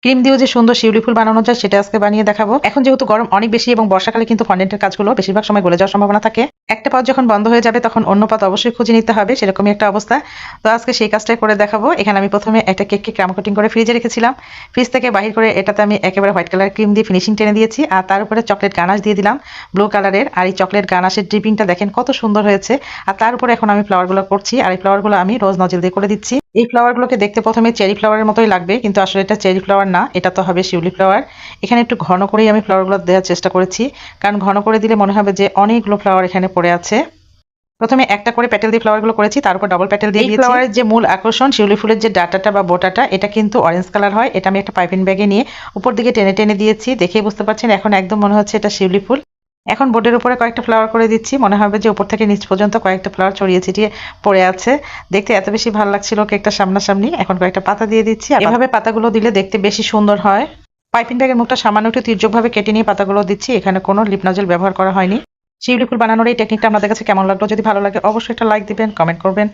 Cream দিয়েও যে সুন্দর শিউলি ফুল বানানো যায় সেটা আজকে বানিয়ে দেখাবো। এখন যেহেতু গরম অনেক বেশি এবং বর্ষাকালে কিন্তু ফন্ডেন্টের কাজগুলো বেশিরভাগ সময় গলে যাওয়ার সম্ভাবনা থাকে। একটা পথ যখন বন্ধ হয়ে যাবে তখন অন্য পথ অবশ্যই খুঁজে নিতে হবে, সেরকমই একটা অবস্থা। তো আজকে সেই কাজটাই করে দেখাবো। এখানে আমি প্রথমে একটা কেককে ক্রাম কোটিং করে ফ্রিজে রেখেছিলাম। ফ্রিজ থেকে বাহির করে এটাতে আমি একেবারে হোয়াইট কালার ক্রিম দিয়ে ফিনিশিং টেনে দিয়েছি, আর তার উপরে চকলেট গানাশ দিয়ে দিলাম ব্লু কালারের। আর এই চকলেট গানাশের ড্রিপিংটা দেখেন কত সুন্দর হয়েছে। আর তার উপরে এখন আমি ফ্লাওয়ারগুলো করছি, আর এই ফ্লাওয়ারগুলো আমি রোজ নজেল দিয়ে করে দিচ্ছি। এই ফ্লাওয়ারগুলোকে দেখতে প্রথমে চেরি ফ্লাওয়ারের মতোই লাগবে, কিন্তু আসলে এটা চেরি ফ্লাওয়ার না, এটা তো হবে শিউলি ফ্লাওয়ার। এখানে একটু ঘন করেই আমি ফ্লাওয়ারগুলো দেওয়ার চেষ্টা করেছি, কারণ ঘন করে দিলে মনে হবে যে অনেকগুলো ফ্লাওয়ার এখানে পড়ে আছে। প্রথমে একটা করে প্যাটেল দিয়ে ফ্লাওয়ারগুলো করেছি, তার উপর ডাবল প্যাটেল দিয়ে দিয়েছি। ফ্লাওয়ারের যে মূল আকর্ষণ শিউলি ফুলের যে ডাটাটা বা বোটাটা, এটা কিন্তু অরেঞ্জ কালার হয়। এটা আমি একটা পাইপিং ব্যাগে নিয়ে উপর দিকে টেনে টেনে দিয়েছি, দেখেই বুঝতে পারছেন এখন একদম মনে হচ্ছে এটা শিউলি ফুল। এখন বোর্ডের উপরে কয়েকটা ফ্লাওয়ার করে দিচ্ছি, মনে হবে যে উপর থেকে নিচ পর্যন্ত কয়েকটা ফ্লাওয়ার ছড়িয়ে ছিটিয়ে পড়ে আছে। দেখতে এত বেশি ভালো লাগছিল কেকটা সামনাসামনি। এখন কয়েকটা পাতা দিয়ে দিচ্ছি, এভাবে পাতাগুলো দিলে দেখতে বেশি সুন্দর হয়। পাইপিং ব্যাগের মুখটা সামান্য একটু তির্যকভাবে কেটে নিয়ে পাতাগুলো দিচ্ছি, এখানে কোনো লিপ নজেল ব্যবহার করা হয়নি। শিউলি ফুল বানানোর এই টেকনিকটা আপনাদের কাছে কেমন লাগলো? যদি ভালো লাগে অবশ্যই একটা লাইক দিবেন, কমেন্ট করবেন।